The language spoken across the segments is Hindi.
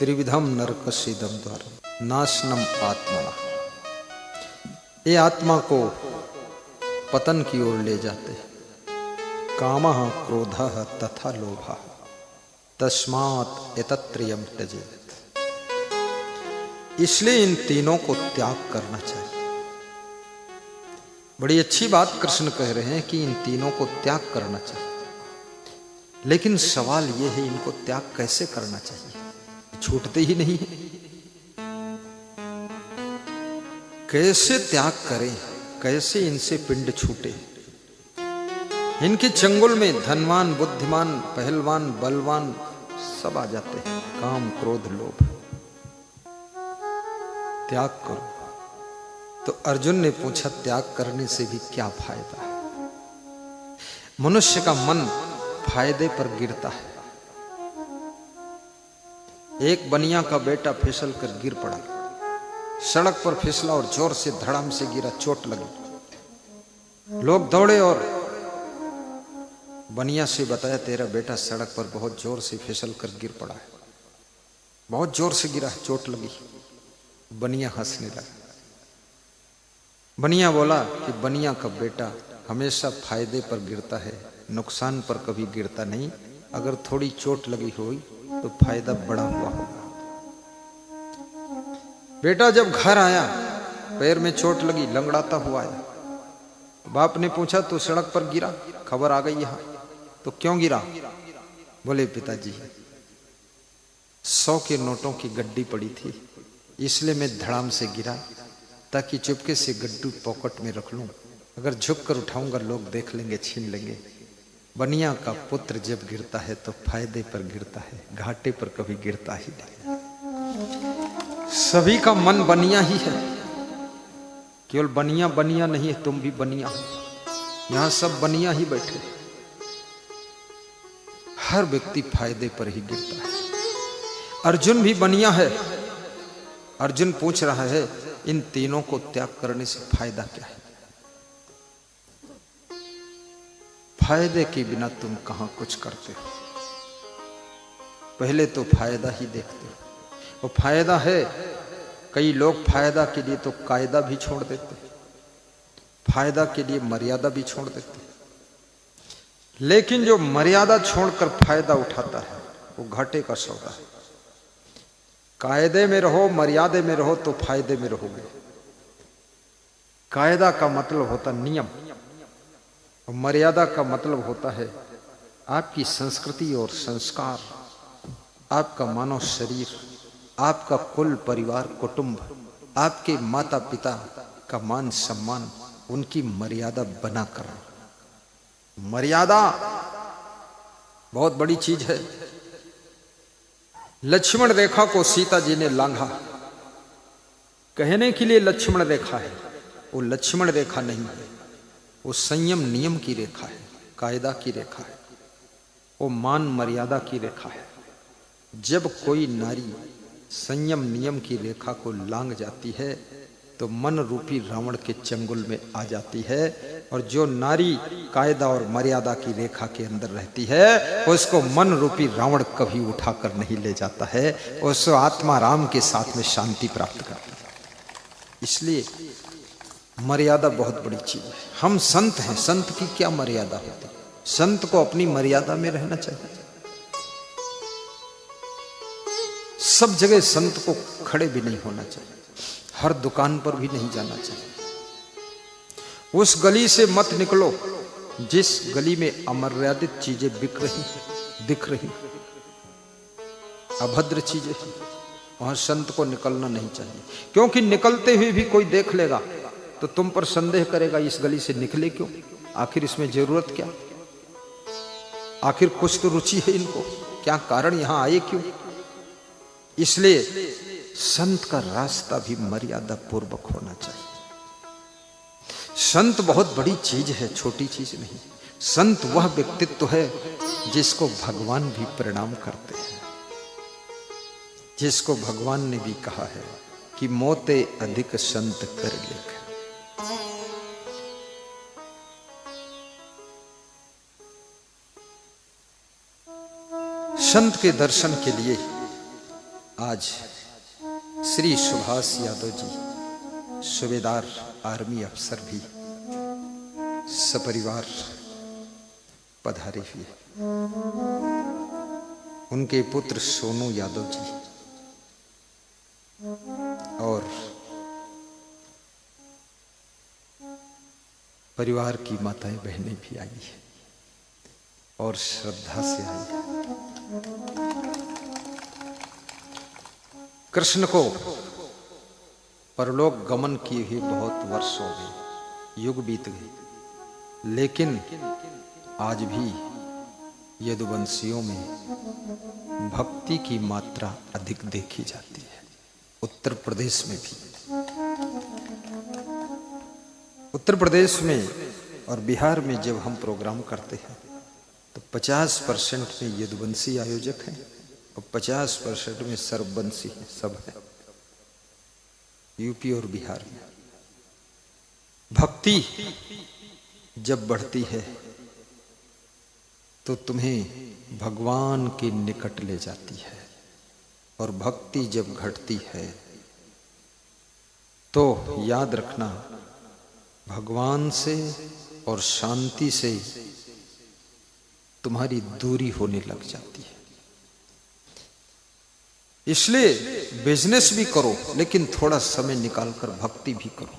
त्रिविधम नरकसीदम द्वारा नाशनम आत्मना। ये आत्मा को पतन की ओर ले जाते हैं। कामः क्रोधः तथा लोभः तस्मात् एतत्त्रयम् त्यजेत्। इसलिए इन तीनों को त्याग करना चाहिए। बड़ी अच्छी बात कृष्ण कह रहे हैं कि इन तीनों को त्याग करना चाहिए, लेकिन सवाल यह है इनको त्याग कैसे करना चाहिए, छूटते ही नहीं है। कैसे त्याग करें, कैसे इनसे पिंड छूटे। इनके चंगुल में धनवान, बुद्धिमान, पहलवान, बलवान सब आ जाते हैं। काम, क्रोध, लोभ त्याग करो। तो अर्जुन ने पूछा त्याग करने से भी क्या फायदा है। मनुष्य का मन फायदे पर गिरता है। एक बनिया का बेटा फिसल कर गिर पड़ा, सड़क पर फिसला और जोर से धड़ाम से गिरा, चोट लगी। लोग दौड़े और बनिया से बताया तेरा बेटा सड़क पर बहुत जोर से फिसल कर गिर पड़ा है, बहुत जोर से गिरा है, चोट लगी। बनिया हंसने लगा। बनिया बोला कि बनिया का बेटा हमेशा फायदे पर गिरता है, नुकसान पर कभी गिरता नहीं। अगर थोड़ी चोट लगी हुई तो फायदा बड़ा हुआ होगा। बेटा जब घर आया, पैर में चोट लगी, लंगड़ाता हुआ आया। बाप ने पूछा तो सड़क पर गिरा, खबर आ गई यहां, तो क्यों गिरा? बोले पिताजी 100 के नोटों की गड्डी पड़ी थी, इसलिए मैं धड़ाम से गिरा, ताकि चुपके से गड्डी पॉकेट में रख लूं। अगर झुक कर उठाऊंगा लोग देख लेंगे, छीन लेंगे। बनिया का पुत्र जब गिरता है तो फायदे पर गिरता है, घाटे पर कभी गिरता ही नहीं। सभी का मन बनिया ही है, केवल बनिया बनिया नहीं है, तुम भी बनिया हो। यहां सब बनिया ही बैठे। हर व्यक्ति फायदे पर ही गिरता है। अर्जुन भी बनिया है। अर्जुन पूछ रहा है इन तीनों को त्याग करने से फायदा क्या है? फायदे के बिना तुम कहां कुछ करते हो। पहले तो फायदा ही देखते हो। वो फायदा है, कई लोग फायदा के लिए तो कायदा भी छोड़ देते, फायदा के लिए मर्यादा भी छोड़ देते। लेकिन जो मर्यादा छोड़कर फायदा उठाता है वो घाटे का सौदा है। कायदे में रहो, मर्यादे में रहो तो फायदे में रहोगे। कायदा का मतलब होता नियम, और मर्यादा का मतलब होता है आपकी संस्कृति और संस्कार, आपका मानव शरीर, आपका कुल परिवार, कुटुंब, आपके माता पिता का मान सम्मान, उनकी मर्यादा बना कर। मर्यादा बहुत बड़ी चीज है। लक्ष्मण रेखा को सीता जी ने लांघा, कहने के लिए लक्ष्मण रेखा है, वो लक्ष्मण रेखा नहीं है, वो संयम नियम की रेखा है, कायदा की रेखा है, वो मान मर्यादा की रेखा है। जब कोई नारी संयम नियम की रेखा को लांघ जाती है तो मन रूपी रावण के चंगुल में आ जाती है। और जो नारी कायदा और मर्यादा की रेखा के अंदर रहती है उसको मन रूपी रावण कभी उठाकर नहीं ले जाता है, उसको आत्मा राम के साथ में शांति प्राप्त करती है। इसलिए मर्यादा बहुत बड़ी चीज है। हम संत हैं, संत की क्या मर्यादा होती है? संत को अपनी मर्यादा में रहना चाहिए। सब जगह संत को खड़े भी नहीं होना चाहिए, हर दुकान पर भी नहीं जाना चाहिए। उस गली से मत निकलो जिस गली में अमर्यादित चीजें बिक रही, दिख रही, अभद्र चीजें, वहां संत को निकलना नहीं चाहिए। क्योंकि निकलते हुए भी कोई देख लेगा तो तुम पर संदेह करेगा इस गली से निकले क्यों, आखिर इसमें जरूरत क्या, आखिर कुछ तो रुचि है इनको, क्या कारण यहां आए क्यों। इसलिए संत का रास्ता भी मर्यादा पूर्वक होना चाहिए। संत बहुत बड़ी चीज है, छोटी चीज नहीं। संत वह व्यक्तित्व है जिसको भगवान भी प्रणाम करते हैं, जिसको भगवान ने भी कहा है कि मोते अधिक संत कर लेख। संत के दर्शन के लिए आज श्री सुभाष यादव जी सूबेदार आर्मी अफसर भी सपरिवार पधारे हुए। उनके पुत्र सोनू यादव जी और परिवार की माताएं बहनें भी आई है और श्रद्धा से आई है। कृष्ण को परलोक गमन किए हुए बहुत वर्ष हो गए, युग बीत गए, लेकिन आज भी यदुवंशियों में भक्ति की मात्रा अधिक देखी जाती है। उत्तर प्रदेश में भी, उत्तर प्रदेश में और बिहार में जब हम प्रोग्राम करते हैं तो 50% में यदुवंशी आयोजक हैं और 50% में सर्ववंशी हैं, सब है। यूपी और बिहार में भक्ति जब बढ़ती है तो तुम्हें भगवान के निकट ले जाती है, और भक्ति जब घटती है तो याद रखना भगवान से और शांति से तुम्हारी दूरी होने लग जाती है। इसलिए बिजनेस भी करो लेकिन थोड़ा समय निकालकर भक्ति भी करो,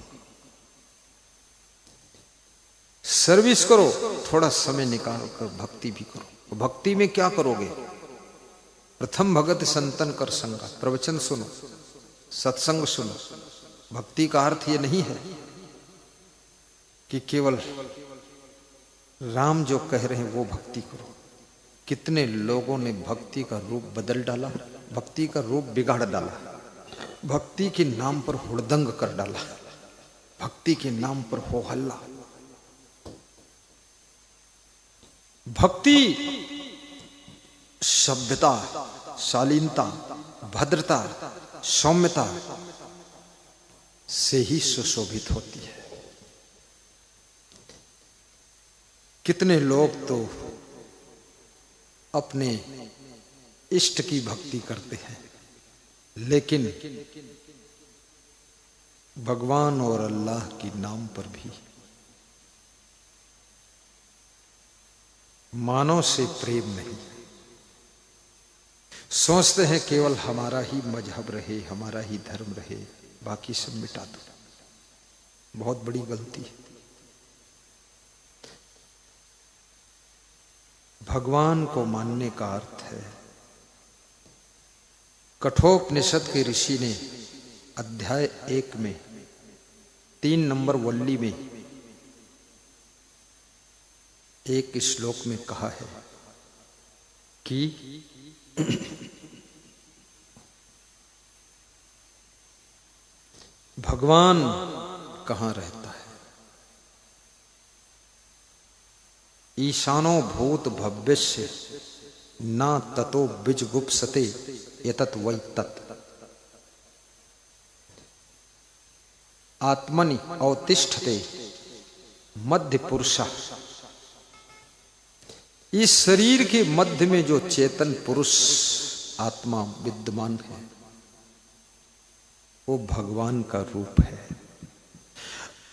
सर्विस करो थोड़ा समय निकालकर भक्ति भी करो। भक्ति में क्या करोगे? प्रथम भगत संतन कर संगा, प्रवचन सुनो, सत्संग सुनो। भक्ति का अर्थ ये नहीं है कि केवल राम जो कह रहे हैं वो भक्ति करो। कितने लोगों ने भक्ति का रूप बदल डाला, भक्ति का रूप बिगाड़ डाला, भक्ति के नाम पर हुड़दंग कर डाला, भक्ति के नाम पर हो हल्ला। भक्ति सभ्यता, शालीनता, भद्रता, सौम्यता से ही सुशोभित होती है। कितने लोग तो अपने इष्ट की भक्ति करते हैं लेकिन भगवान और अल्लाह के नाम पर भी मानव से प्रेम नहीं। सोचते हैं केवल हमारा ही मजहब रहे, हमारा ही धर्म रहे, बाकी सब मिटा दो। बहुत बड़ी गलती है। भगवान को मानने का अर्थ है, कठोपनिषद के ऋषि ने अध्याय 1 में 3 नंबर वल्ली में एक श्लोक में कहा है कि भगवान कहाँ रहता है? ईशानो भूत भव्यस्य ना ततो बीजगुप्सते यतत वै तत्। आत्मनि अवतिष्ठते मध्य पुरुषः। इस शरीर के मध्य में जो चेतन पुरुष आत्मा विद्यमान है वो भगवान का रूप है।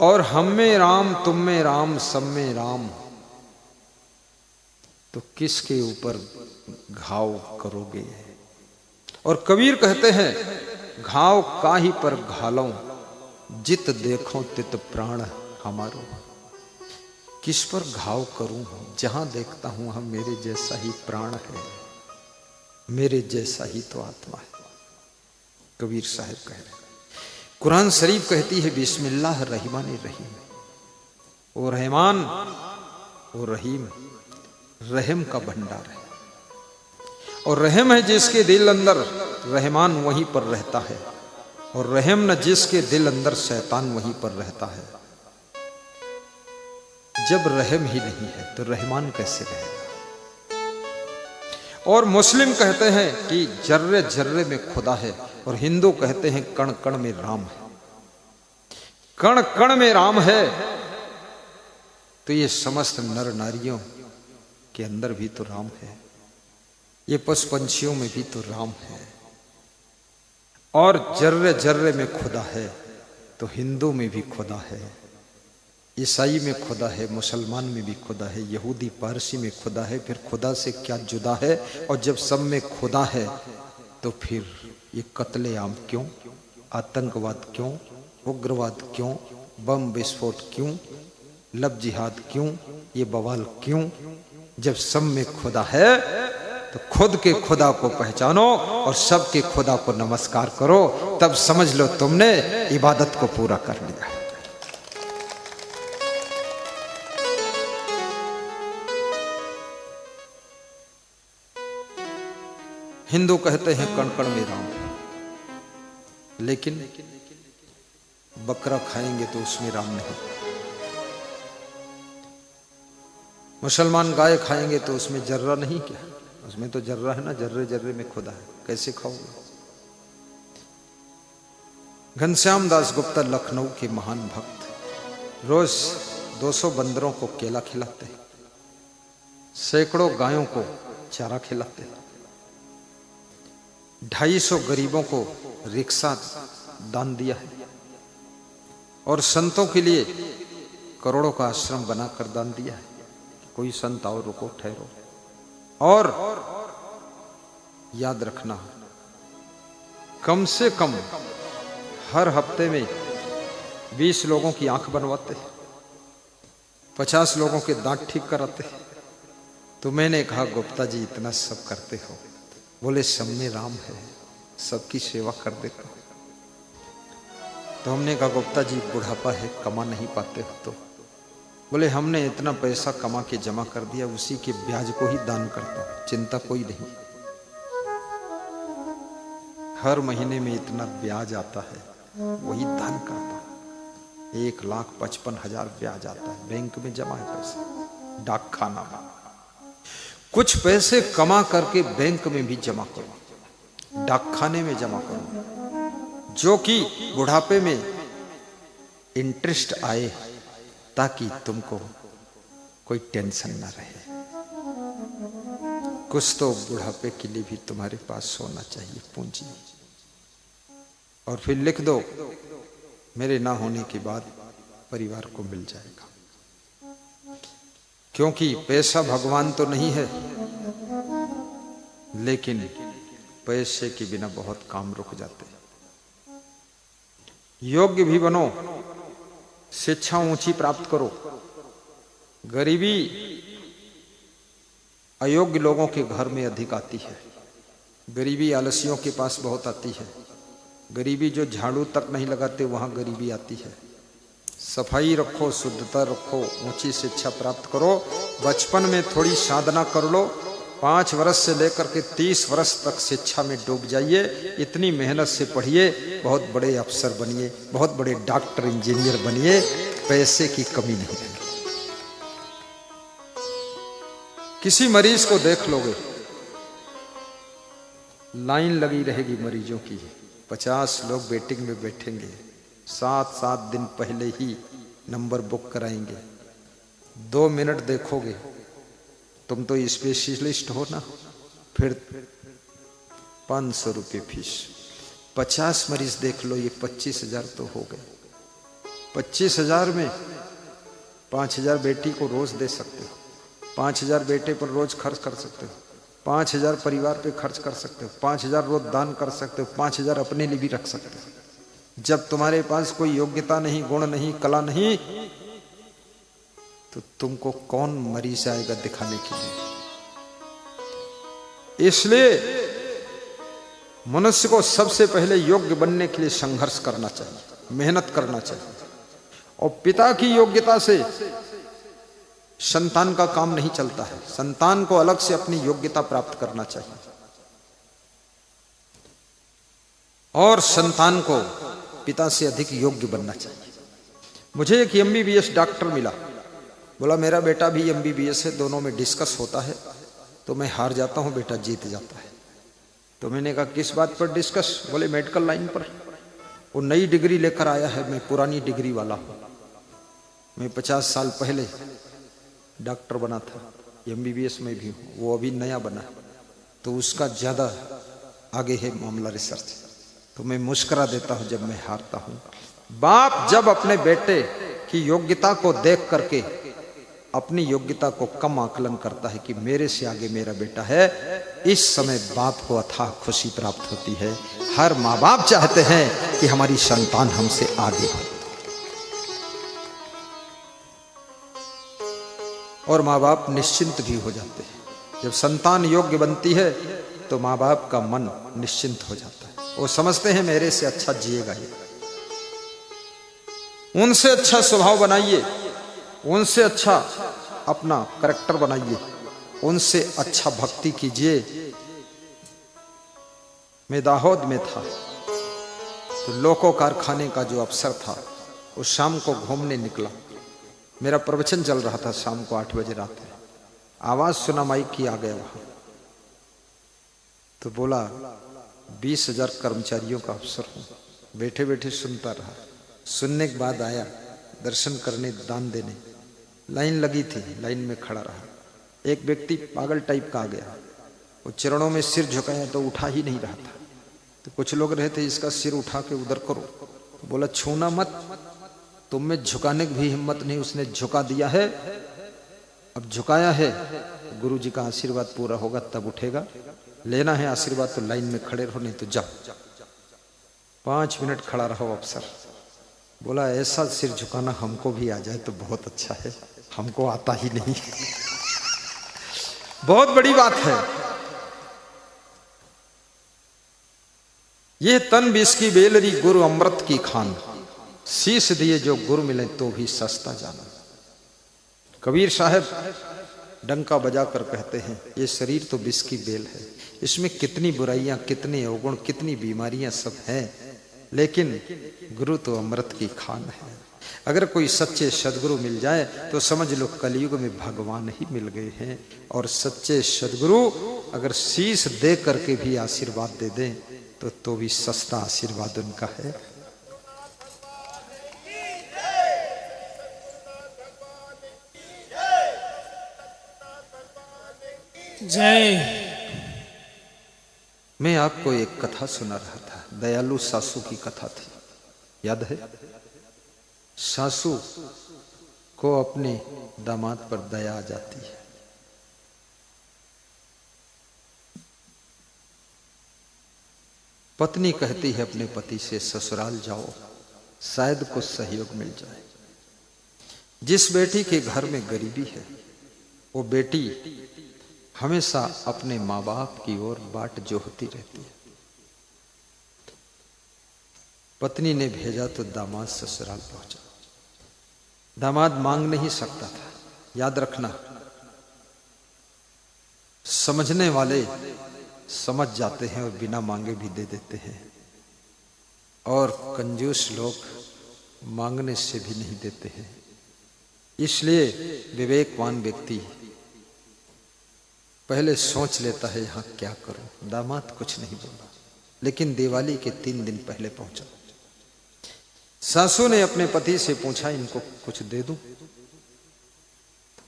और हम में राम, तुम में राम, सब में राम, तो किसके ऊपर घाव करोगे? और कबीर कहते हैं घाव काहि पर घालों, जित देखो तित प्राण हमारो। किस पर घाव करूं? जहां देखता हूं हम मेरे जैसा ही प्राण है, मेरे जैसा ही तो आत्मा है। कबीर साहब कह रहे हैं। कुरान शरीफ कहती है बिस्मिल्लाह रहमान रहीम। वो रहमान, वो रहीम, रहम का भंडार है। और रहम है जिसके दिल अंदर, रहमान वहीं पर रहता है। और रहम न जिसके दिल अंदर, शैतान वहीं पर रहता है। जब रहम ही नहीं है तो रहमान कैसे रहेगा? और मुस्लिम कहते हैं कि जर्रे जर्रे में खुदा है, और हिंदू कहते हैं कण कण में राम है। कण कण में राम है तो ये समस्त नर नारियों के अंदर भी तो राम है, ये पशु पंछियों में भी तो राम है। और जर्रे जर्रे में खुदा है तो हिंदू में भी खुदा है, ईसाई में खुदा है, मुसलमान में भी खुदा है, यहूदी पारसी में खुदा है। फिर खुदा से क्या जुदा है? और जब सब में खुदा है तो फिर ये कत्लेआम क्यों, आतंकवाद क्यों, उग्रवाद क्यों, बम विस्फोट क्यों, लब जिहाद क्यों, ये बवाल क्यों? जब सब में खुदा है तो खुद के खुदा को पहचानो और सबके खुदा को नमस्कार करो, तब समझ लो तुमने इबादत को पूरा कर लिया। हिंदू कहते हैं कण कण में राम, लेकिन बकरा खाएंगे तो उसमें राम नहीं। मुसलमान गाय खाएंगे तो उसमें जर्रा नहीं, क्या उसमें तो जर्रा है ना, जर्रे जर्रे में खुदा है, कैसे खाओगे? घनश्याम दास गुप्ता लखनऊ के महान भक्त रोज 200 बंदरों को केला खिलाते हैं, सैकड़ों गायों को चारा खिलाते हैं, 250 गरीबों को रिक्शा दान दिया है और संतों के लिए करोड़ों का आश्रम बनाकर दान दिया है। कोई संत आओ, रुको, ठहरो। और याद रखना, कम से कम हर हफ्ते में 20 लोगों की आंख बनवाते, 50 लोगों के दांत ठीक कराते। तो मैंने कहा गुप्ता जी इतना सब करते हो? बोले सब में राम है, सबकी सेवा कर देता हूं। तो हमने कहा गुप्ता जी बुढ़ापा है, कमा नहीं पाते हो? तो बोले हमने इतना पैसा कमा के जमा कर दिया, उसी के ब्याज को ही दान करता हूं, चिंता कोई नहीं। हर महीने में इतना ब्याज आता है, वही दान करता हूं। 1,55,000 ब्याज आता है, बैंक में जमा है पैसा, डाक खाना में। कुछ पैसे कमा करके बैंक में भी जमा करो, डाक खाने में जमा करो, जो कि बुढ़ापे में इंटरेस्ट आए, ताकि तुमको कोई टेंशन ना रहे। कुछ तो बुढ़ापे के लिए भी तुम्हारे पास होना चाहिए पूंजी। और फिर लिख दो मेरे ना होने के बाद परिवार को मिल जाएगा, क्योंकि पैसा भगवान तो नहीं है, लेकिन पैसे के बिना बहुत काम रुक जाते हैं। योग्य भी बनो, शिक्षा ऊंची प्राप्त करो। गरीबी अयोग्य लोगों के घर में अधिक आती है, गरीबी आलसियों के पास बहुत आती है, गरीबी जो झाड़ू तक नहीं लगाते वहां गरीबी आती है। सफाई रखो, शुद्धता रखो, ऊंची शिक्षा प्राप्त करो। बचपन में थोड़ी साधना कर लो, 5 वर्ष से लेकर के 30 वर्ष तक शिक्षा में डूब जाइए। इतनी मेहनत से पढ़िए, बहुत बड़े अफसर बनिए, बहुत बड़े डॉक्टर इंजीनियर बनिए, पैसे की कमी नहीं रहेगी। किसी मरीज को देख लोगे, लाइन लगी रहेगी मरीजों की, 50 लोग वेटिंग में बैठेंगे, 7-7 दिन पहले ही नंबर बुक कराएंगे। 2 मिनट देखोगे, तुम तो स्पेशलिस्ट हो ना, फिर 500 रुपये फीस। 50 मरीज देख लो, ये 25,000 तो हो गए। 25,000 में 5,000 बेटी को रोज दे सकते हो, 5,000 बेटे पर रोज खर्च कर सकते हो, 5,000 परिवार पे खर्च कर सकते हो, 5,000 रोज दान कर सकते हो, 5,000 अपने लिए भी रख सकते हो। जब तुम्हारे पास कोई योग्यता नहीं, गुण नहीं, कला नहीं, तो तुमको कौन मरीज आएगा दिखाने के लिए? इसलिए मनुष्य को सबसे पहले योग्य बनने के लिए संघर्ष करना चाहिए, मेहनत करना चाहिए। और पिता की योग्यता से संतान का काम नहीं चलता है, संतान को अलग से अपनी योग्यता प्राप्त करना चाहिए। और संतान को पिता से अधिक योग्य बनना चाहिए। मुझे एक MBBS डॉक्टर मिला, बोला मेरा बेटा भी MBBS है, दोनों में डिस्कस होता है, तो मैं हार जाता हूं, बेटा जीत जाता है। तो मैंने कहा किस बात पर डिस्कस? बोले मेडिकल लाइन पर। वो नई डिग्री लेकर आया है, मैं पुरानी डिग्री वाला हूं। मैं 50 साल पहले डॉक्टर बना था, MBBS में भी वो अभी नया बना, तो उसका ज्यादा आगे है मामला रिसर्च। तो मैं मुस्कुरा देता हूं जब मैं हारता हूं। बाप जब अपने बेटे की योग्यता को देख करके अपनी योग्यता को कम आकलन करता है कि मेरे से आगे मेरा बेटा है, इस समय बाप को अथाह खुशी प्राप्त होती है। हर माँ बाप चाहते हैं कि हमारी संतान हमसे आगे हो, और माँ बाप निश्चिंत भी हो जाते हैं। जब संतान योग्य बनती है तो माँ बाप का मन निश्चिंत हो जाता है। वो समझते हैं मेरे से अच्छा जिएगा ये, उनसे अच्छा स्वभाव बनाइए, उनसे अच्छा अपना करैक्टर बनाइए, उनसे अच्छा भक्ति कीजिए। मैं दाहोद में था तो लोको कारखाने का जो अवसर था, उस शाम को घूमने निकला। मेरा प्रवचन चल रहा था शाम को 8 बजे रात में। आवाज सुना माइक की, आ गया वहां तो बोला 20,000 कर्मचारियों का अवसर हूं। बैठे बैठे सुनता रहा। सुनने के बाद आया दर्शन करने, दान देने। लाइन लगी थी, लाइन में खड़ा रहा। एक व्यक्ति पागल टाइप का आ गया, वो चरणों में सिर झुकाया तो उठा ही नहीं रहा था। तो कुछ लोग रहे थे, इसका सिर उठा के उधर करो। तो बोला छूना मत, तुम में झुकाने की भी हिम्मत नहीं। उसने झुका दिया है, अब झुकाया है, गुरु जी का आशीर्वाद पूरा होगा तब उठेगा। लेना है आशीर्वाद तो लाइन में खड़े रहो, नहीं तो जाओ। 5 मिनट खड़ा रहो अफसर। बोला ऐसा सिर झुकाना हमको भी आ जाए तो बहुत अच्छा है, हमको आता ही नहीं। बहुत बड़ी बात है। ये तन बीस की बेलरी गुरु अमृत की खान, शीश दिए जो गुरु मिले तो भी सस्ता जाना। कबीर साहब डंका बजा कर कहते हैं ये शरीर तो विष की बेल है, इसमें कितनी बुराइयां, कितने अवगुण, कितनी बीमारियां सब हैं, लेकिन गुरु तो अमृत की खान है। अगर कोई सच्चे सदगुरु मिल जाए तो समझ लो कलयुग में भगवान ही मिल गए हैं। और सच्चे सदगुरु अगर शीश दे करके भी आशीर्वाद दे दें तो भी सस्ता आशीर्वाद उनका है। जय। मैं आपको एक कथा सुना रहा था, दयालु सासू की कथा थी, याद है? सासू को अपने दामाद पर दया आ जाती है। पत्नी कहती है अपने पति से ससुराल जाओ, शायद कुछ सहयोग मिल जाए। जिस बेटी के घर में गरीबी है वो बेटी हमेशा अपने माँ बाप की ओर बाट जोहती रहती है। पत्नी ने भेजा तो दामाद ससुराल पहुंचा। दामाद मांग नहीं सकता था, याद रखना, समझने वाले समझ जाते हैं और बिना मांगे भी दे देते हैं, और कंजूस लोग मांगने से भी नहीं देते हैं। इसलिए विवेकवान व्यक्ति पहले सोच लेता है यहां क्या करूं। दामाद कुछ नहीं बोला, लेकिन दिवाली के 3 दिन पहले पहुंचा। सासू ने अपने पति से पूछा इनको कुछ दे दूं?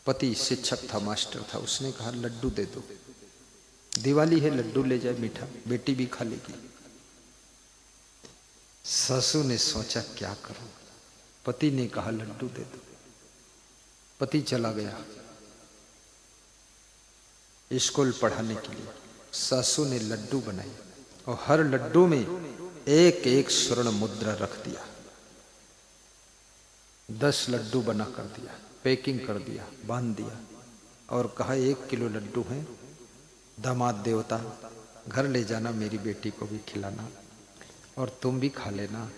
पति शिक्षक था, मास्टर था, उसने कहा लड्डू दे दो, दिवाली है, लड्डू ले जाए, मीठा, बेटी भी खा लेगी। सासू ने सोचा क्या करूं, पति ने कहा लड्डू दे दो। पति चला गया स्कूल पढ़ाने के लिए। सासू ने लड्डू बनाए और हर लड्डू में एक एक स्वर्ण मुद्रा रख दिया। 10 लड्डू बना कर दिया, पैकिंग कर दिया, बांध दिया और कहा 1 किलो लड्डू हैं, दामाद देवता घर ले जाना, मेरी बेटी को भी खिलाना और तुम भी खा लेना,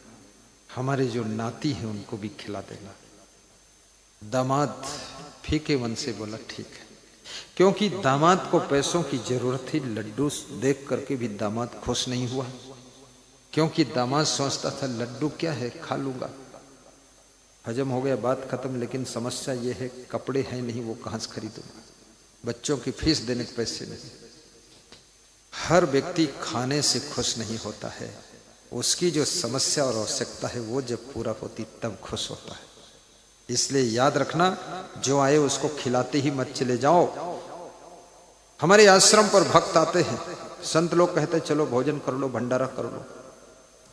हमारे जो नाती हैं उनको भी खिला देना। दामाद फीके मन से बोला ठीक है, क्योंकि दामाद को पैसों की जरूरत थी। लड्डू देख करके भी दामाद खुश नहीं हुआ, क्योंकि दामाद सोचता था लड्डू क्या है, खा लूंगा, हजम हो गया, बात खत्म। लेकिन समस्या ये है कपड़े हैं नहीं, वो कहां से खरीदूंगा, बच्चों की फीस देने के पैसे नहीं। हर व्यक्ति खाने से खुश नहीं होता है, उसकी जो समस्या और आवश्यकता है वो जब पूरा होती तब खुश होता है। इसलिए याद रखना, जो आए उसको खिलाते ही मत चले जाओ। हमारे आश्रम पर भक्त आते हैं, संत लोग कहते चलो भोजन कर लो, भंडारा कर लो,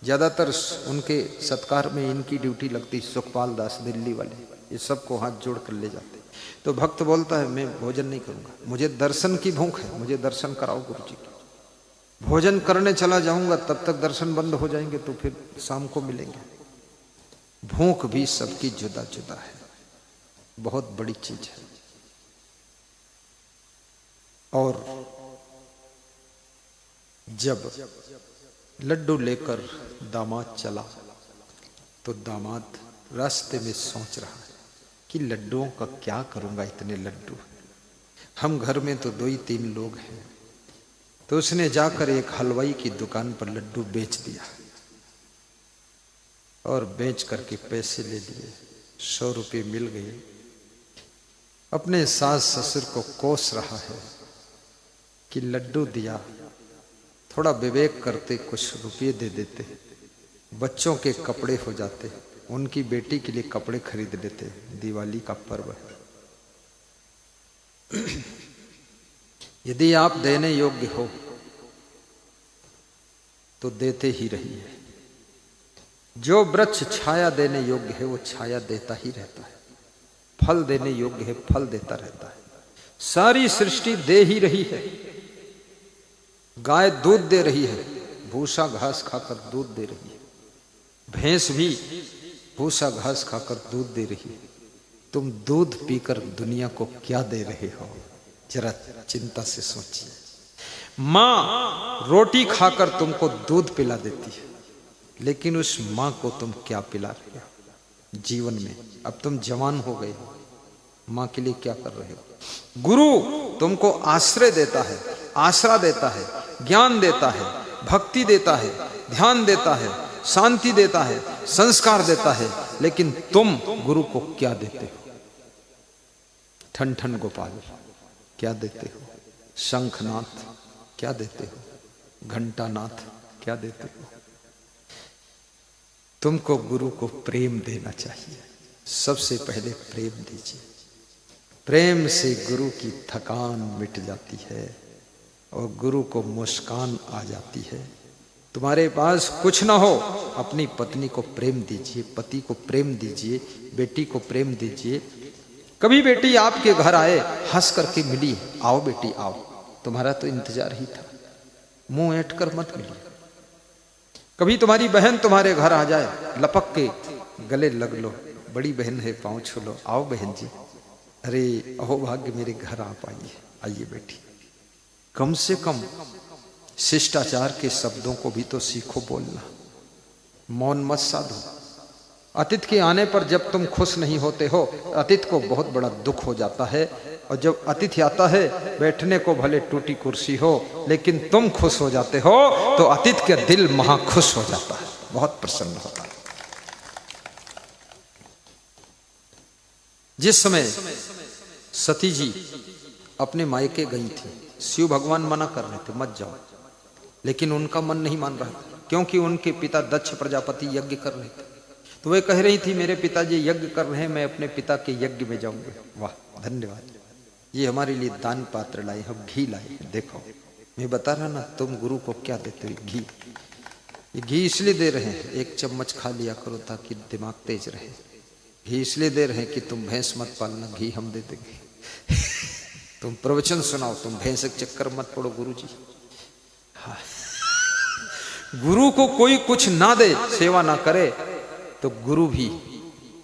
ज्यादातर उनके सत्कार में इनकी ड्यूटी लगती, सुखपाल दास दिल्ली वाले, ये सबको हाथ जोड़ कर ले जाते। तो भक्त बोलता है मैं भोजन नहीं करूंगा, मुझे दर्शन की भूख है, मुझे दर्शन कराओ गुरु जी की। भोजन करने चला जाऊंगा तब तक दर्शन बंद हो जाएंगे, तो फिर शाम को मिलेंगे। भूख भी सबकी जुदा जुदा है, बहुत बड़ी चीज है। और जब लड्डू लेकर दामाद चला तो दामाद रास्ते में सोच रहा है कि लड्डुओं का क्या करूंगा, इतने लड्डू, हम घर में तो 2-3 लोग हैं। तो उसने जाकर एक हलवाई की दुकान पर लड्डू बेच दिया और बेच करके पैसे ले लिए, 100 रुपये मिल गए। अपने सास ससुर को कोस रहा है कि लड्डू दिया, थोड़ा विवेक करते, कुछ रुपये दे देते, बच्चों के कपड़े हो जाते, उनकी बेटी के लिए कपड़े खरीद लेते, दिवाली का पर्व है। यदि आप देने योग्य हो तो देते ही रहिए। जो वृक्ष छाया देने योग्य है वो छाया देता ही रहता है, फल देने योग्य है फल देता रहता है। सारी सृष्टि दे ही रही है। गाय दूध दे रही है, भूसा घास खाकर दूध दे रही है। भैंस भी भूसा घास खाकर दूध दे रही है। तुम दूध पीकर दुनिया को क्या दे रहे हो, जरा चिंता से सोचिए। मां रोटी खाकर तुमको दूध पिला देती है, लेकिन उस मां को तुम क्या पिला रहे हो जीवन में? अब तुम जवान हो गए हो, मां के लिए क्या कर रहे हो? गुरु तुमको आश्रय देता है, आसरा देता है, ज्ञान देता है, भक्ति देता है, ध्यान देता है, शांति देता है, संस्कार देता है, लेकिन तुम गुरु को क्या देते हो? ठन ठन गोपाल क्या देते हो? शंखनाथ क्या देते हो? घंटानाथ क्या देते हो? तुमको गुरु को प्रेम देना चाहिए। सबसे पहले प्रेम दीजिए। प्रेम से गुरु की थकान मिट जाती है और गुरु को मुस्कान आ जाती है। तुम्हारे पास कुछ ना हो, अपनी पत्नी को प्रेम दीजिए, पति को प्रेम दीजिए, बेटी को प्रेम दीजिए। कभी बेटी आपके घर आए, हंस करके मिली, आओ बेटी आओ, तुम्हारा तो इंतजार ही था, मुंह ऐंठ कर मत मिलिए। कभी तुम्हारी बहन तुम्हारे घर आ जाए, लपक के गले लग लो, बड़ी बहन है पाँव छू लो, आओ बहन जी, अरे अहो भाग्य मेरे घर आप आइए, आइए बेटी। कम से कम शिष्टाचार के शब्दों को भी तो सीखो बोलना, मौन मत साधो। अतिथि के आने पर जब तुम खुश नहीं होते हो, अतिथि को बहुत बड़ा दुख हो जाता है। और जब अतिथि आता है, बैठने को भले टूटी कुर्सी हो, लेकिन तुम खुश हो जाते हो तो अतिथि का दिल महा खुश हो जाता है, बहुत प्रसन्न होता है। जिस समय सती जी अपने मायके गई थी, शिव भगवान मना कर रहे थे मत जाओ, लेकिन उनका मन नहीं मान रहा था, क्योंकि उनके पिता दक्ष प्रजापति यज्ञ कर रहे थे। तो वे कह रही थी मेरे पिताजी यज्ञ कर रहे हैं, मैं अपने पिता के यज्ञ में जाऊंगी। वाह धन्यवाद, ये हमारे लिए दान पात्र लाए, हम घी लाए। देखो मैं बता रहा ना, तुम गुरु को क्या देते हो? घी। ये घी इसलिए दे रहे हैं, 1 चम्मच खा लिया करो ताकि दिमाग तेज रहे। घी इसलिए दे रहे हैं कि तुम भैंस मत पालना, घी हम दे देंगे। तुम प्रवचन सुनाओ, तुम भैंस के चक्कर मत पड़ो गुरु जी। हाँ। गुरु को कोई कुछ ना दे, सेवा ना करे, तो गुरु भी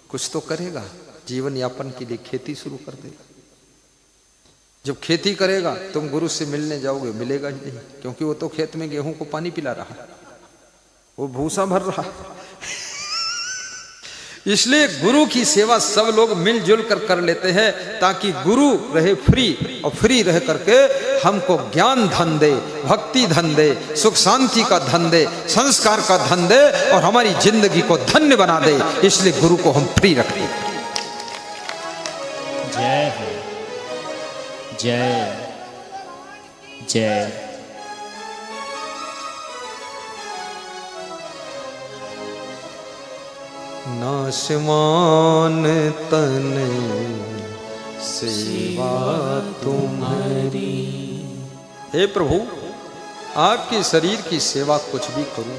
कुछ तो करेगा। जीवन यापन के लिए खेती शुरू कर देगा। जब खेती करेगा तुम गुरु से मिलने जाओगे, मिलेगा ही नहीं, क्योंकि वो तो खेत में गेहूं को पानी पिला रहा है, वो भूसा भर रहा है। इसलिए गुरु की सेवा सब लोग मिलजुल कर लेते हैं, ताकि गुरु रहे फ्री, और फ्री रह करके हमको ज्ञान धन दे, भक्ति धन दे, सुख शांति का धन दे, संस्कार का धन दे, और हमारी जिंदगी को धन्य बना दे। इसलिए गुरु को हम फ्री रखते हैं। जय हो, जय जय। नासमान तन सेवा तुम्हारी। हे प्रभु, आपके शरीर की सेवा कुछ भी करूं,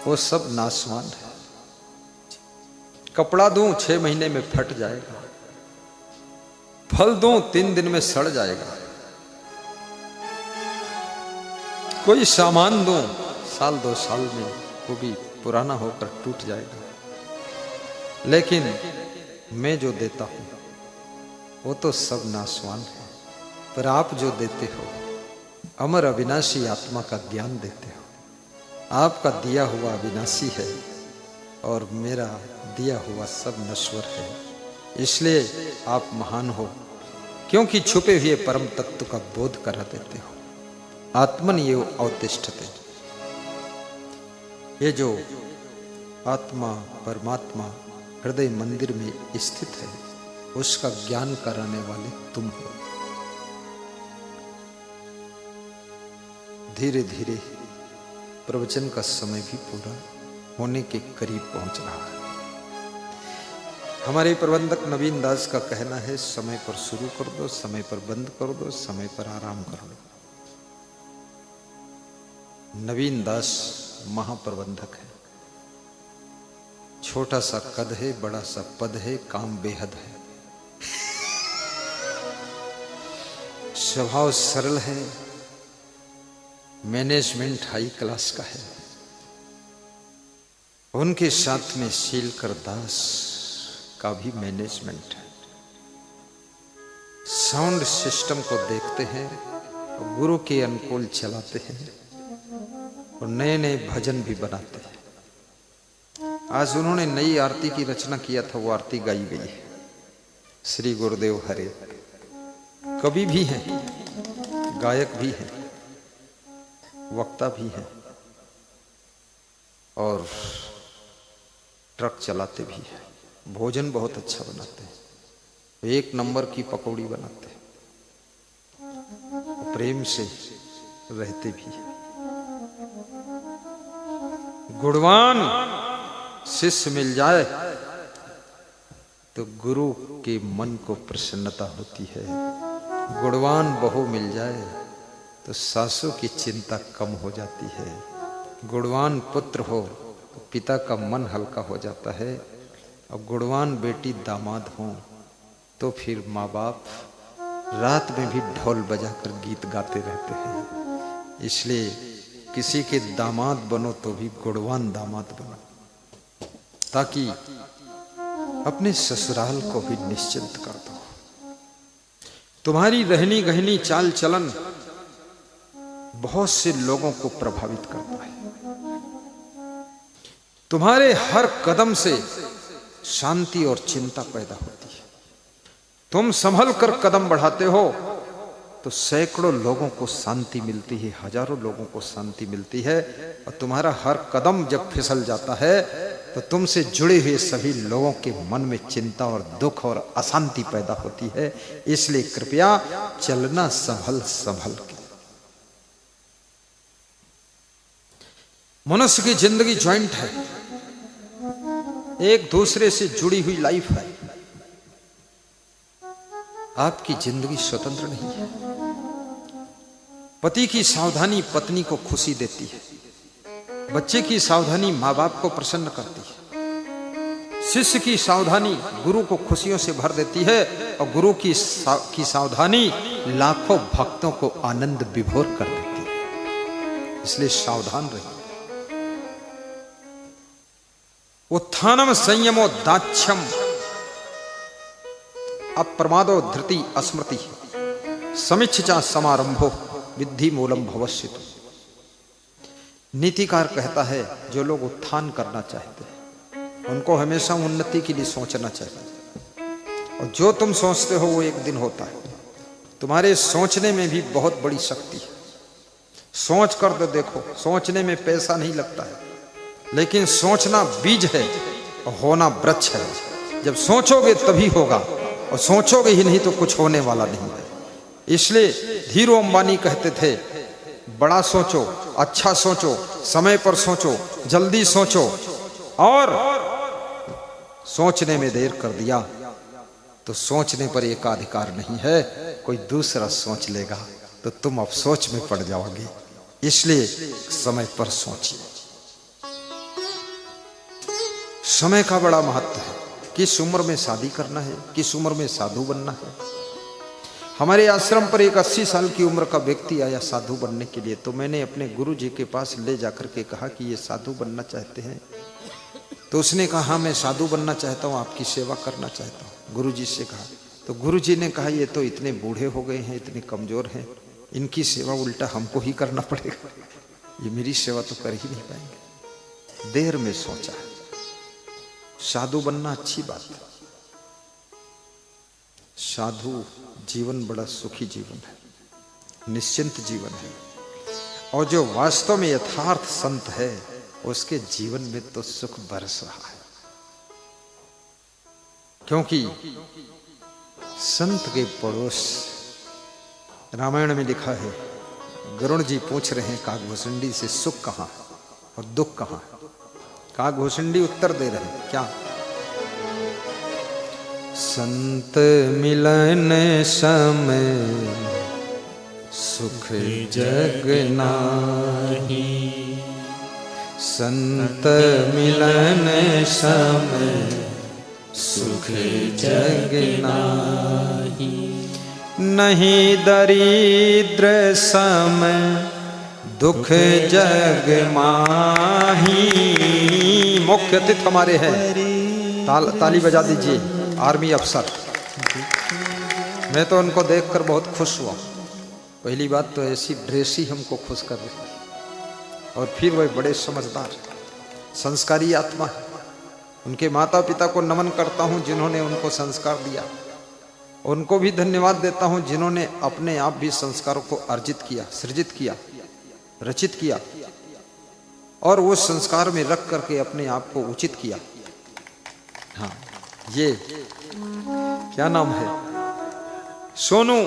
वो सब नाशवान है। कपड़ा दूं 6 महीने में फट जाएगा, फल दूं 3 दिन में सड़ जाएगा, कोई सामान दूं 1-2 साल में वो भी पुराना होकर टूट जाएगा। लेकिन मैं जो देता हूं वो तो सब नाशवान है। पर आप जो देते हो अमर अविनाशी आत्मा का ज्ञान देते हो। आपका दिया हुआ अविनाशी है और मेरा दिया हुआ सब नश्वर है। इसलिए आप महान हो, क्योंकि छुपे हुए परम तत्व का बोध करा देते हो। आत्मन ये अवतिष्ठते, ये जो आत्मा परमात्मा हृदय मंदिर में स्थित है, उसका ज्ञान कराने वाले तुम हो। धीरे धीरे प्रवचन का समय भी पूरा होने के करीब पहुंच रहा है। हमारे प्रबंधक नवीन दास का कहना है, समय पर शुरू कर दो, समय पर बंद कर दो, समय पर आराम कर लो। नवीन दास महाप्रबंधक है। छोटा सा कद है, बड़ा सा पद है, काम बेहद है, स्वभाव सरल है, मैनेजमेंट हाई क्लास का है। उनके साथ में शीलकर दास का भी मैनेजमेंट है। साउंड सिस्टम को देखते हैं और गुरु के अनुकूल चलाते हैं और नए नए भजन भी बनाते हैं। आज उन्होंने नई आरती की रचना किया था, वो आरती गाई गई है। श्री गुरुदेव हरे। कवि भी हैं, गायक भी हैं, वक्ता भी हैं और ट्रक चलाते भी हैं। भोजन बहुत अच्छा बनाते हैं, 1 नंबर की पकौड़ी बनाते हैं, प्रेम से रहते भी हैं। गुणवान शिष्य मिल जाए तो गुरु के मन को प्रसन्नता होती है। गुणवान बहू मिल जाए तो सासू की चिंता कम हो जाती है। गुणवान पुत्र हो तो पिता का मन हल्का हो जाता है और गुणवान बेटी दामाद हो तो फिर माँ बाप रात में भी ढोल बजाकर गीत गाते रहते हैं। इसलिए किसी के दामाद बनो तो भी गुणवान दामाद बनो, ताकि अपने ससुराल को भी निश्चिंत कर दो। तुम्हारी रहनी गहनी चाल चलन बहुत से लोगों को प्रभावित करता है। तुम्हारे हर कदम से शांति और चिंता पैदा होती है। तुम संभल कर कदम बढ़ाते हो तो सैकड़ों लोगों को शांति मिलती है, हजारों लोगों को शांति मिलती है। और तुम्हारा हर कदम जब फिसल जाता है तो तुमसे जुड़े हुए सभी लोगों के मन में चिंता और दुख और अशांति पैदा होती है। इसलिए कृपया चलना संभल संभल के। मनुष्य की जिंदगी ज्वाइंट है, एक दूसरे से जुड़ी हुई लाइफ है। आपकी जिंदगी स्वतंत्र नहीं है। पति की सावधानी पत्नी को खुशी देती है, बच्चे की सावधानी माँ बाप को प्रसन्न करती है, शिष्य की सावधानी गुरु को खुशियों से भर देती है और गुरु की सावधानी लाखों भक्तों को आनंद विभोर कर देती है। इसलिए सावधान रहिए। उत्थानम संयमो दाक्ष्यम अप्रमादो धृति अस्मृति समीक्षा समारंभो विद्धि मूलम भवस्यतु। नीतिकार कहता है, जो लोग उत्थान करना चाहते हैं उनको हमेशा उन्नति के लिए सोचना चाहिए। और जो तुम सोचते हो वो एक दिन होता है। तुम्हारे सोचने में भी बहुत बड़ी शक्ति है। सोच कर तो देखो, सोचने में पैसा नहीं लगता है, लेकिन सोचना बीज है और होना वृक्ष है। जब सोचोगे तभी होगा और सोचोगे ही नहीं तो कुछ होने वाला नहीं है। इसलिए धीरू अंबानी कहते थे, बड़ा सोचो, अच्छा सोचो, समय पर सोचो, जल्दी सोचो, और सोचने में देर कर दिया तो सोचने पर एकाधिकार नहीं है, कोई दूसरा सोच लेगा तो तुम अब सोच में पड़ जाओगे। इसलिए समय पर सोचिए। समय का बड़ा महत्व है। किस उम्र में शादी करना है, किस उम्र में साधु बनना है। हमारे आश्रम पर एक 80 साल की उम्र का व्यक्ति आया साधु बनने के लिए, तो मैंने अपने गुरु जी के पास ले जाकर के कहा कि ये साधु बनना चाहते हैं। तो उसने कहा हाँ मैं साधु बनना चाहता हूँ, आपकी सेवा करना चाहता हूँ। गुरु जी से कहा, तो गुरु जी ने कहा ये तो इतने बूढ़े हो गए हैं, इतने कमजोर हैं, इनकी सेवा उल्टा हमको ही करना पड़ेगा, ये मेरी सेवा तो कर ही नहीं पाएंगे। देर में सोचा, साधु बनना अच्छी बात है। साधु जीवन बड़ा सुखी जीवन है, निश्चिंत जीवन है। और जो वास्तव में यथार्थ संत है उसके जीवन में तो सुख बरस रहा है, क्योंकि संत के पड़ोस, रामायण में लिखा है, गरुण जी पूछ रहे हैं काकभूषुंडी से सुख कहाँ और दुख कहाँ है। काकभूषुंडी उत्तर दे रहे हैं क्या, संत मिलन समय सुख जग नाही, संत मिलन समय सुख जग नाही, नहीं दरिद्र समय दुख जग माही। मुख्य अतिथि हमारे हैं, ताली बजा दीजिए, आर्मी अफसर। मैं तो उनको देखकर बहुत खुश हुआ। पहली बात तो ऐसी ड्रेस ही हमको खुश कर रही, और फिर वह बड़े समझदार संस्कारी आत्मा है। उनके माता पिता को नमन करता हूं जिन्होंने उनको संस्कार दिया, उनको भी धन्यवाद देता हूं जिन्होंने अपने आप भी संस्कारों को अर्जित किया, सृजित किया, रचित किया, और वो संस्कार में रख करके अपने आप को उचित किया। हाँ, ये क्या नाम है, सोनू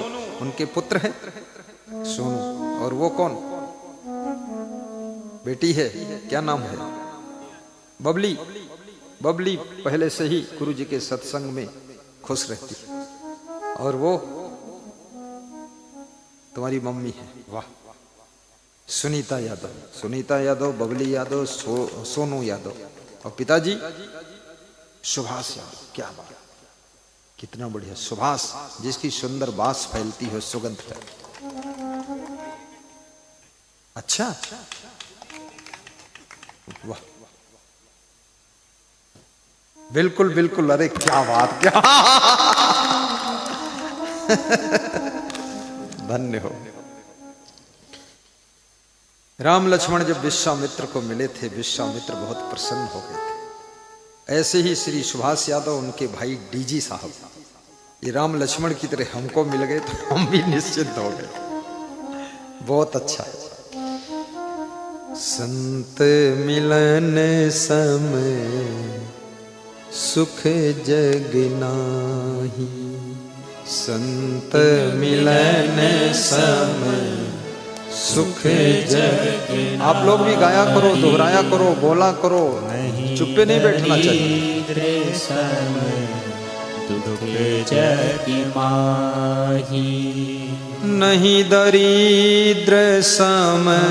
उनके पुत्र हैं, सोनू। और वो कौन, बेटी है, क्या नाम है, बबली। बबली पहले से ही गुरु जी के सत्संग में खुश रहती है, और वो तुम्हारी मम्मी है। वाह, सुनीता यादव, सुनीता यादव, बबली यादव, सोनू यादव, और पिताजी सुभाष यादव। क्या बात, कितना बढ़िया। सुभाष जिसकी सुंदर बास फैलती है, सुगंध है। अच्छा, वाह, बिल्कुल बिल्कुल। अरे क्या बात, क्या धन्य हो। राम लक्ष्मण जब विश्वामित्र को मिले थे, विश्वामित्र बहुत प्रसन्न हो गए थे। ऐसे ही श्री सुभाष यादव, उनके भाई डीजी साहब, ये राम लक्ष्मण की तरह हमको मिल गए तो हम भी निश्चिंत हो गए। बहुत अच्छा है। संत मिलन समय सुख जग नाही, संत मिलन समय सुख जग। आप लोग भी गाया करो, दोहराया करो, बोला करो, चुप्पे नहीं बैठना चाहिए। दुख जग माही, नहीं दरिद्र समय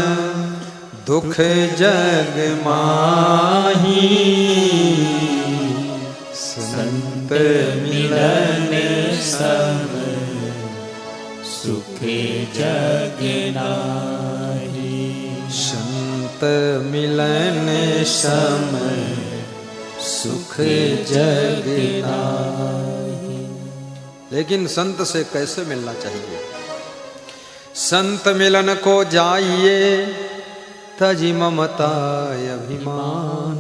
दुख जग माही, संत मिलन समय सुख जग नाही, संत मिलन समय सुख जग नाही। लेकिन संत से कैसे मिलना चाहिए? संत मिलन को जाइए तजी ममता अभिमान,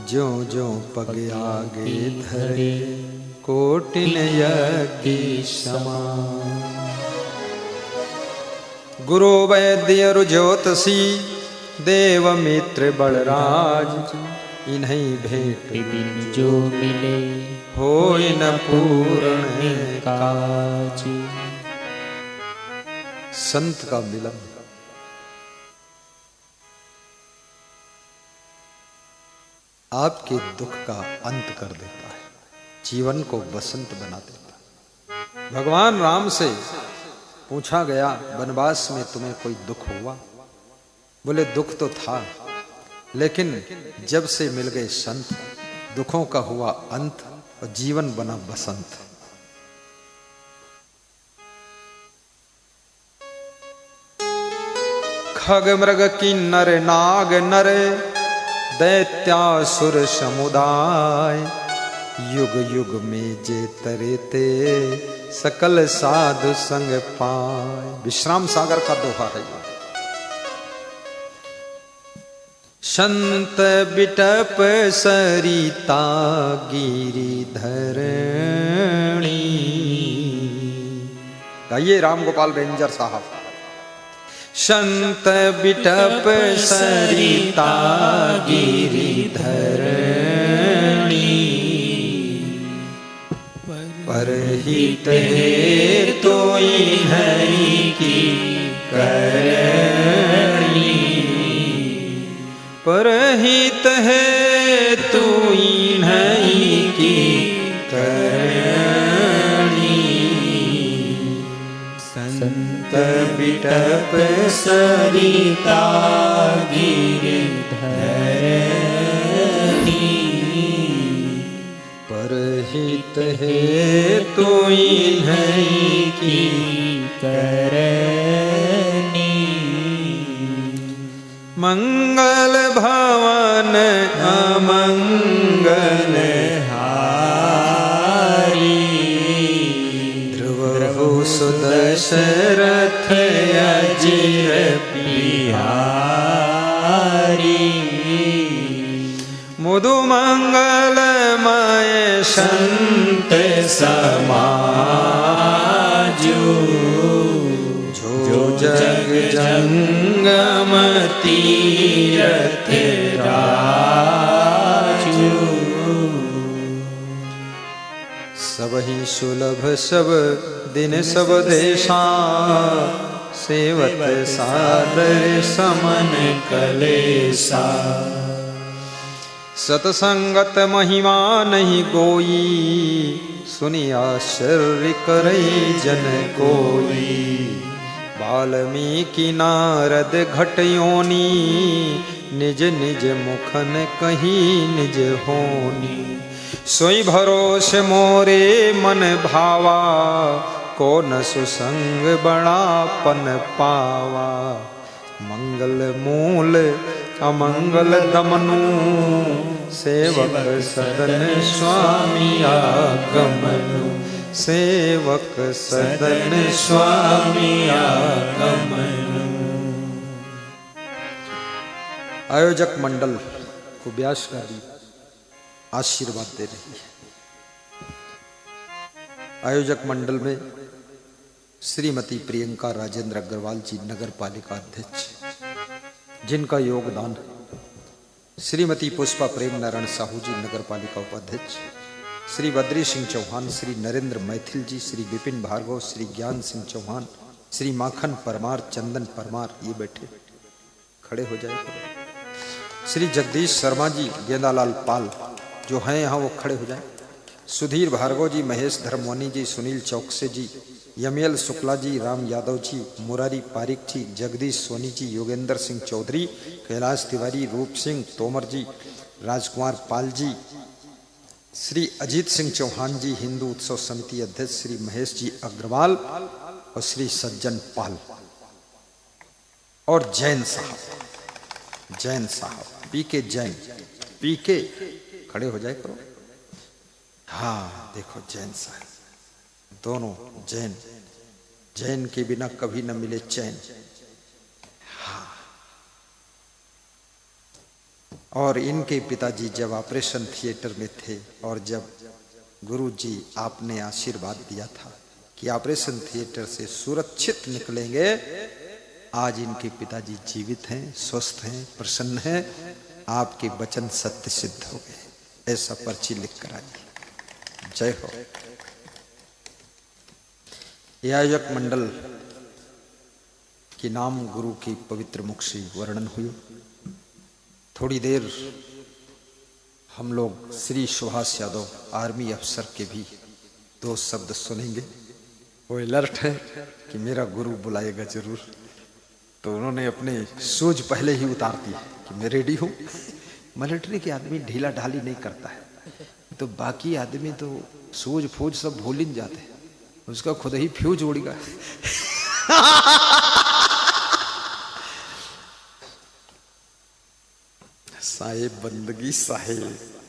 जो जो पग आगे धरे कोटिन यज्ञ समान। गुरु वैद्य रुज्योतसी देव मित्र बलराज, इन्हीं भेंट बिन जो मिले होय न पूर्ण काज। संत का मिलन आपके दुख का अंत कर देता है, जीवन को बसंत बना देता है। भगवान राम से पूछा गया, वनवास में तुम्हें कोई दुख हुआ? बोले दुख तो था, लेकिन जब से मिल गए संत दुखों का हुआ अंत और जीवन बना बसंत। खग मृग किन्नर नाग नर दैत्यासुर समुदाय, युग युग में जे तरेते सकल साधु संग पाए। विश्राम सागर का दोहा है। संत बिटप सरिता गिरी धरणी। गाइए राम गोपाल रेंजर साहब। संत बिटप सरिता गिरी धरणी, परहित हेतु इन्हीं की करणी, परहित हेतु इन्हीं की करणी। संत बिटप सरिता गिरि धरणी, परहित हेतु इन्हीं की करणी। मंगल भवन अमंगल हारी, ध्रुव सुदशरथ अजिर बिहारी। मुदु मंगलमय संत समाजु, जो जग जंगम तीरथ राजू। सबहि सुलभ सब दिन सब देशा, सेवत सादर समन कलेसा। सतसंगत महिमा नहीं कोई, सुनि आश्चर्य करे जन कोई। वाल्मीकि नारद घट योनि, निज निज मुखन कही निज होनी। सोई भरोस मोरे मन भावा, को न सुसंग बड़ापन पावा। मंगल मूल अमंगल दमनु, सेवक सदन स्वामी आगमनु। सेवक सदन स्वामी आगमनु। आयोजक मंडल को व्यासकारी आशीर्वाद दे रही है। आयोजक मंडल में श्रीमती प्रियंका राजेंद्र अग्रवाल जी नगर पालिका अध्यक्ष, जिनका योगदान श्रीमती पुष्पा प्रेम नारायण साहू जी नगर पालिका उपाध्यक्ष, श्री बद्री सिंह चौहान, श्री नरेंद्र मैथिल जी, श्री विपिन भार्गव, श्री ज्ञान सिंह चौहान, श्री माखन परमार, चंदन परमार, ये बैठे खड़े हो जाए। श्री जगदीश शर्मा जी, गेंदालाल पाल जो हैं यहाँ वो खड़े हो जाए। सुधीर भार्गव जी, महेश धर्मवानी जी, सुनील चौकसे जी, यमियल शुक्ला जी, राम यादव जी, मुरारी पारिक जी, जगदीश सोनी जी, योगेंद्र सिंह चौधरी, कैलाश तिवारी, रूप सिंह तोमर जी, राजकुमार पाल जी, श्री अजीत सिंह चौहान जी, हिंदू उत्सव समिति अध्यक्ष श्री महेश जी अग्रवाल और श्री सज्जन पाल और जैन साहब, पीके जैन, पीके खड़े हो जाए करो। हाँ देखो जैन साहब, दोनों जैन, जैन के बिना कभी न मिले चैन। हाँ, और इनके पिताजी जब ऑपरेशन थिएटर में थे और जब गुरु जी आपने आशीर्वाद दिया था कि ऑपरेशन थिएटर से सुरक्षित निकलेंगे, आज इनके पिताजी जीवित हैं, स्वस्थ हैं, प्रसन्न हैं। आपके वचन सत्य सिद्ध हो गए, ऐसा पर्ची लिख कर आइए। जय हो। यह आयोजक मंडल के नाम गुरु की पवित्र मुख से वर्णन हुई। थोड़ी देर हम लोग श्री सुभाष यादव आर्मी अफसर के भी 2 शब्द सुनेंगे। वो अलर्ट है कि मेरा गुरु बुलाएगा जरूर, तो उन्होंने अपने सूझ पहले ही उतार दी कि मैं रेडी हूँ। मिलिट्री के आदमी ढीला ढाली नहीं करता है, तो बाकी आदमी तो सूझ फूझ सब भूल ही जाते, उसका खुद ही फ्यूज उड़ गया। साहेब बंदगी साहेब।